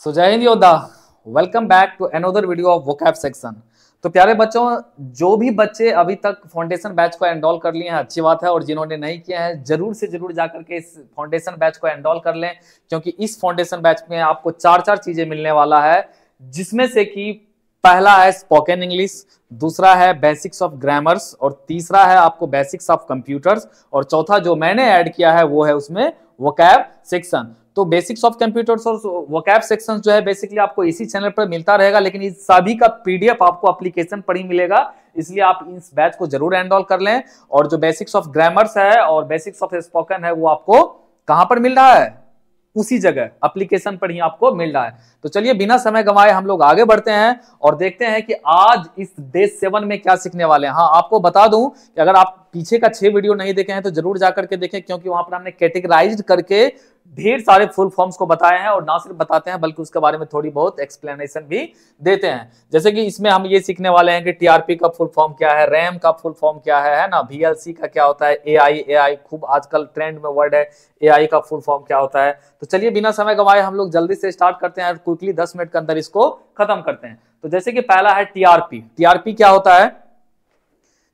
सो जय हिंद योद्धा, welcome back to another video of vocab section. तो प्यारे बच्चों, जो भी बच्चे अभी तक फाउंडेशन बैच को एनरोल कर लिए हैं अच्छी बात है, और जिन्होंने नहीं किया है जरूर से जरूर जाकर के इस फाउंडेशन बैच को एनरोल कर लें, क्योंकि इस फाउंडेशन बैच में आपको चार चीजें मिलने वाला है, जिसमें से कि पहला है स्पोकन इंग्लिश, दूसरा है बेसिक्स ऑफ ग्रामर्स, और तीसरा है आपको बेसिक्स ऑफ कंप्यूटर्स, और चौथा जो मैंने ऐड किया है वो है उसमें वोकैब सेक्शन। तो बेसिक्स ऑफ कंप्यूटर्स और वोकैब सेक्शन जो है बेसिकली आपको इसी चैनल पर मिलता रहेगा, लेकिन इस सभी का पीडीएफ आपको एप्लीकेशन पर ही मिलेगा, इसलिए आप इस बैच को जरूर एनरोल कर लें। और जो बेसिक्स ऑफ ग्रामर्स है और बेसिक्स ऑफ स्पोकन है वो आपको कहां पर मिल रहा है, उसी जगह एप्लीकेशन पर ही आपको मिल रहा है। तो चलिए बिना समय गंवाए हम लोग आगे बढ़ते हैं और देखते हैं कि आज इस डे 7 में क्या सीखने वाले हैं। हाँ, आपको बता दूं कि अगर आप पीछे का 6 वीडियो नहीं देखे हैं तो जरूर जाकर के देखें, क्योंकि वहां पर हमने कैटेगराइज्ड करके ढेर सारे फुल फॉर्म्स को बताए हैं, और ना सिर्फ बताते हैं बल्कि उसके बारे में थोड़ी बहुत एक्सप्लेनेशन भी देते हैं। जैसे कि इसमें हम ये सीखने वाले हैं कि टीआरपी का फुल फॉर्म क्या है, रैम का फुल फॉर्म क्या है ना, वीएलसी का क्या होता है, एआई खूब आजकल ट्रेंड में वर्ड है, एआई का फुल फॉर्म क्या होता है। तो चलिए बिना समय गंवाए हम लोग जल्दी से स्टार्ट करते हैं और क्विकली 10 मिनट के अंदर इसको खत्म करते हैं। तो जैसे कि पहला है टीआरपी। टीआरपी क्या होता है?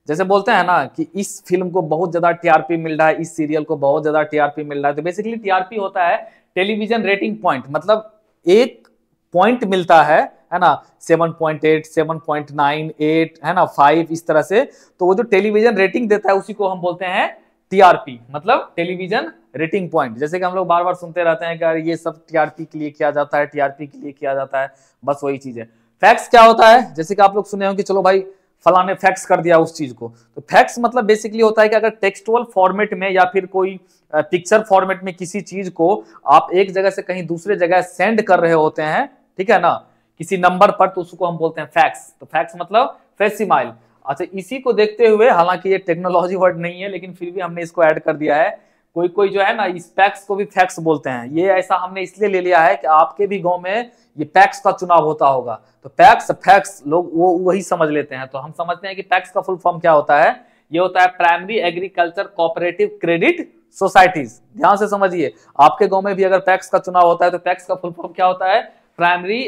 जैसे बोलते हैं ना कि इस फिल्म को बहुत ज्यादा टीआरपी मिल रहा है, इस सीरियल को बहुत ज्यादा टीआरपी मिल रहा है, तो बेसिकली टीआरपी होता है टेलीविजन रेटिंग पॉइंट। मतलब एक पॉइंट मिलता है ना, 7.8, 7.98 है ना, 5 इस तरह से। तो वो जो टेलीविजन रेटिंग देता है उसी को हम बोलते हैं टीआरपी, मतलब टेलीविजन रेटिंग पॉइंट। जैसे कि हम लोग बार बार सुनते रहते हैं कि ये सब टीआरपी के लिए किया जाता है, टीआरपी के लिए किया जाता है, बस वही चीज है। फैक्ट्स क्या होता है? जैसे कि आप लोग सुने हो कि चलो भाई फलाने ने फैक्स कर दिया उस चीज को, तो फैक्स मतलब बेसिकली होता है कि अगर टेक्सटुअल फॉर्मेट में या फिर कोई पिक्चर फॉर्मेट में किसी चीज को आप एक जगह से कहीं दूसरे जगह सेंड कर रहे होते हैं, ठीक है ना, किसी नंबर पर, तो उसको हम बोलते हैं फैक्स। तो फैक्स मतलब फैक्सिमाइल। अच्छा, इसी को देखते हुए, हालांकि ये टेक्नोलॉजी वर्ड नहीं है लेकिन फिर भी हमने इसको ऐड कर दिया है, कोई कोई जो है ना इस पैक्स को भी फैक्स बोलते हैं। ये ऐसा हमने इसलिए ले लिया है कि आपके भी गांव में ये पैक्स का चुनाव होता होगा, तो पैक्स फैक्स लोग वो वही समझ लेते हैं। तो हम समझते हैं कि पैक्स का फुल फॉर्म क्या होता है। ये होता है primary agriculture cooperative credit societies. ध्यान से समझिए, आपके गांव में भी अगर पैक्स का चुनाव होता है तो पैक्स का फुल फॉर्म क्या होता है? Primary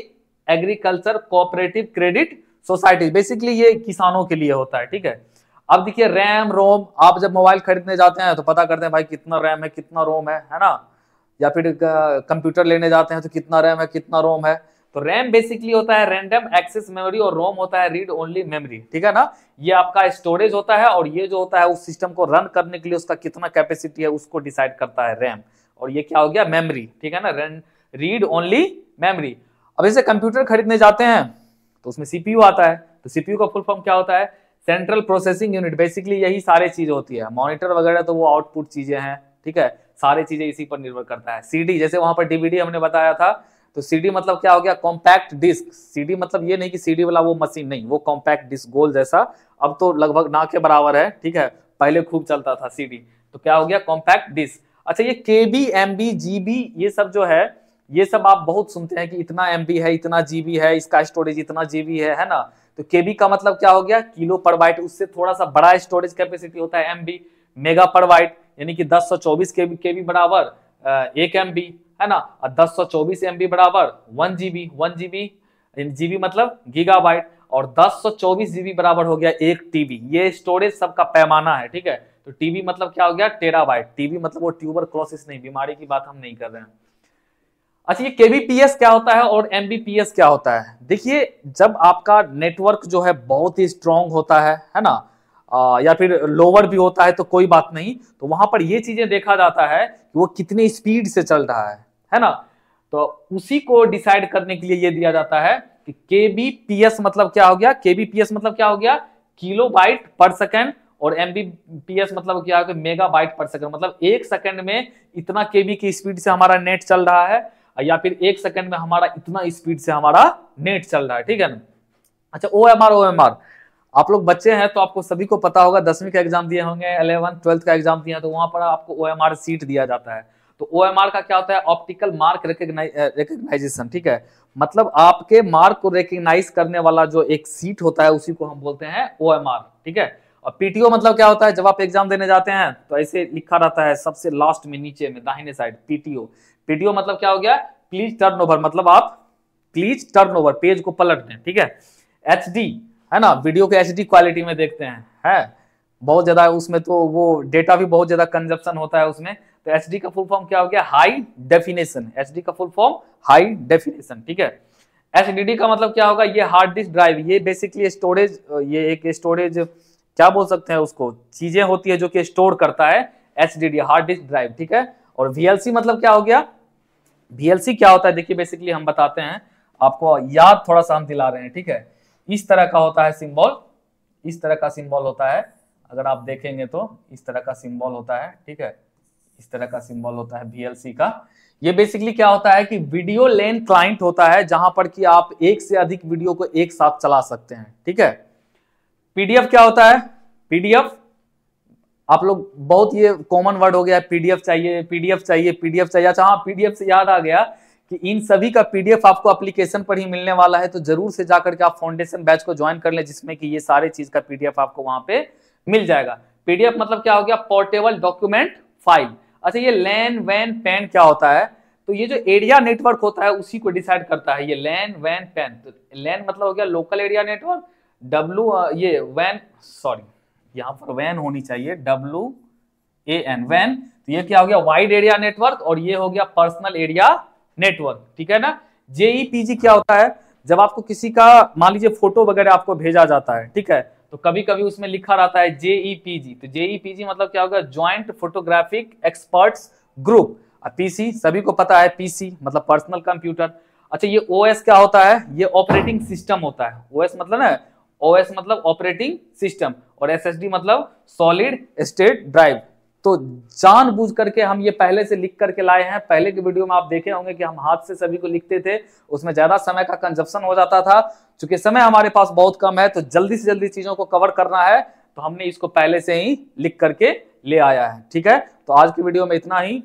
agriculture cooperative credit society. Basically ये किसानों के लिए होता है, ठीक है। अब देखिए रैम रोम, आप जब मोबाइल खरीदने जाते हैं तो पता करते हैं भाई कितना रैम है कितना रोम है ना, या फिर कंप्यूटर लेने जाते हैं तो कितना रैम है कितना रोम है। तो रैम बेसिकली होता है रैंडम एक्सेस मेमोरी, और रोम होता है रीड ओनली मेमोरी, ठीक है ना। ये आपका स्टोरेज होता है, और ये जो होता है उस सिस्टम को रन करने के लिए उसका कितना कैपेसिटी है उसको डिसाइड करता है रैम, और ये क्या हो गया? मेमोरी, ठीक है ना, रीड ओनली मेमोरी। अब जैसे कंप्यूटर खरीदने जाते हैं तो उसमें सीपीयू आता है, तो सीपीयू का फुल फॉर्म क्या होता है? Central processing unit. बेसिकली यही सारी चीज होती है, मॉनिटर वगैरह तो वो आउटपुट चीजें हैं, ठीक है, सारी चीजें इसी पर निर्भर करता है। सीडी, जैसे वहां पर डीवीडी हमने बताया था, तो सीडी मतलब क्या हो गया? Compact disc. सीडी मतलब ये नहीं कि सीडी वाला वो मशीन, नहीं, वो कॉम्पैक्ट डिस्क गोल जैसा, अब तो लगभग ना के बराबर है, ठीक है, पहले खूब चलता था सीडी, तो क्या हो गया? Compact disc. अच्छा, ये केबी एमबी जीबी ये सब जो है, ये सब आप बहुत सुनते हैं कि इतना एमबी है, इतना जीबी है, इसका स्टोरेज इतना जीबी है ना। तो केबी का मतलब क्या हो गया? किलो पर बाइट। उससे थोड़ा सा बड़ा स्टोरेज कैपेसिटी होता है एमबी। मेगा पर बाइट यानी कि 1024 केबी बराबर 1 एमबी है ना, और 1024 एमबी बराबर 1 जीबी। 1 जीबी मतलब गीगाबाइट, और 1024 जीबी बराबर हो गया 1 टीबी। ये स्टोरेज सबका पैमाना है, ठीक है। तो टीबी मतलब क्या हो गया? टेराबाइट। टीबी मतलब वो ट्यूबरक्लोसिस नहीं, बीमारी की बात हम नहीं कर रहे हैं। अच्छा, ये केबीपीएस क्या होता है और एमबीपीएस क्या होता है? देखिए, जब आपका नेटवर्क जो है बहुत ही स्ट्रांग होता है ना, या फिर लोअर भी होता है तो कोई बात नहीं, तो वहां पर ये चीजें देखा जाता है कि वो कितने स्पीड से चल रहा है ना। तो उसी को डिसाइड करने के लिए ये दिया जाता है कि केबीपीएस मतलब क्या हो गया? केबीपीएस मतलब क्या हो गया? किलोबाइट पर सेकंड, और एमबीपीएस मतलब क्या हो गया? मेगाबाइट पर सेकंड। मतलब 1 सेकंड में इतना केबी की स्पीड से हमारा नेट चल रहा है, या फिर 1 सेकंड में हमारा इतना स्पीड से हमारा नेट चल रहा है, ठीक है ना। अच्छा, ओएमआर आप लोग बच्चे हैं तो आपको सभी को पता होगा, 10वीं का एग्जाम दिए होंगे, 11th 12th का एग्जाम दिए हैं, तो वहां पर आपको ओएमआर सीट दिया जाता है। तो ओएमआर का क्या होता है? ऑप्टिकल मार्क रिकग्नाइजेशन, ठीक है। मतलब आपके मार्क को रिकग्नाइज करने वाला जो एक सीट होता है उसी को हम बोलते हैं ओएमआर, ठीक है। और पीटीओ मतलब क्या होता है? जब आप एग्जाम देने जाते हैं तो ऐसे लिखा रहता है सबसे लास्ट में नीचे में दाहिने साइड, पीटीओ। पीटीओ मतलब क्या हो गया? प्लीज टर्न ओवर, मतलब आप प्लीज टर्न ओवर, पेज को पलट दें, ठीक है। HD है ना, वीडियो को HD क्वालिटी में देखते हैं, है बहुत ज्यादा उसमें, तो वो डेटा भी बहुत ज्यादा कंजप्शन होता है उसमें। तो HD का फुल फॉर्म क्या हो गया, हाई डेफिनेशन। HD का फुल फॉर्म हाई डेफिनेशन, ठीक है। HDD का मतलब क्या होगा, ये हार्ड डिस्क ड्राइव, ये बेसिकली स्टोरेज, ये एक स्टोरेज क्या बोल सकते हैं उसको, चीजें होती है जो कि स्टोर करता है, HDD हार्ड डिस्क ड्राइव, ठीक है। और VLC मतलब क्या हो गया, VLC क्या होता है, देखिए बेसिकली हम बताते हैं आपको, याद थोड़ा सा हम दिला रहे हैं, ठीक है। इस तरह का होता है सिंबल, इस तरह का सिंबल होता है, अगर आप देखेंगे तो इस तरह का सिंबल होता है, ठीक है, इस तरह का सिंबल होता है VLC का। ये बेसिकली क्या होता है कि वीडियो लेन क्लाइंट होता है, जहां पर कि आप एक से अधिक वीडियो को एक साथ चला सकते हैं, ठीक है। PDF क्या होता है, PDF आप लोग बहुत ये कॉमन वर्ड हो गया है, PDF चाहिए, PDF चाहिए, PDF चाहिए। अच्छा हाँ, PDF से याद आ गया कि इन सभी का PDF आपको एप्लीकेशन पर ही मिलने वाला है, तो जरूर से जाकर के आप फाउंडेशन बैच को ज्वाइन कर लें, जिसमें कि ये सारे चीज का PDF आपको वहां पे मिल जाएगा। PDF मतलब क्या हो गया, पोर्टेबल डॉक्यूमेंट फाइल। अच्छा ये लैन वैन पैन क्या होता है, तो ये जो एरिया नेटवर्क होता है उसी को डिसाइड करता है ये लैन वैन पैन। तो लैन मतलब हो गया लोकल एरिया नेटवर्क, ये वैन, सॉरी यहाँ पर वैन होनी चाहिए, WAN वैन, तो ये क्या हो गया वाइड एरिया नेटवर्क, और ये हो गया पर्सनल एरिया नेटवर्क, ठीक है ना। JEPG क्या होता है, जब आपको किसी का मान लीजिए फोटो वगैरह आपको भेजा जाता है, ठीक है, तो कभी कभी उसमें लिखा रहता है JEPG, तो JEPG मतलब क्या होगा, joint photographic experts group. PC सभी को पता है, PC मतलब पर्सनल कंप्यूटर। अच्छा ये OS क्या होता है, ये ऑपरेटिंग सिस्टम होता है, OS मतलब ना, OS मतलब ऑपरेटिंग सिस्टम, और SSD मतलब सॉलिड स्टेट ड्राइव। तो जानबूझ करके हम ये पहले से लिख करके लाए हैं। पहले के वीडियो में आप देखे होंगे कि हम हाथ से सभी को लिखते थे, उसमें ज्यादा समय का कंजप्शन हो जाता था। चूंकि समय हमारे पास बहुत कम है, तो जल्दी से जल्दी चीजों को कवर करना है, तो हमने इसको पहले से ही लिख करके ले आया है, ठीक है। तो आज की वीडियो में इतना ही।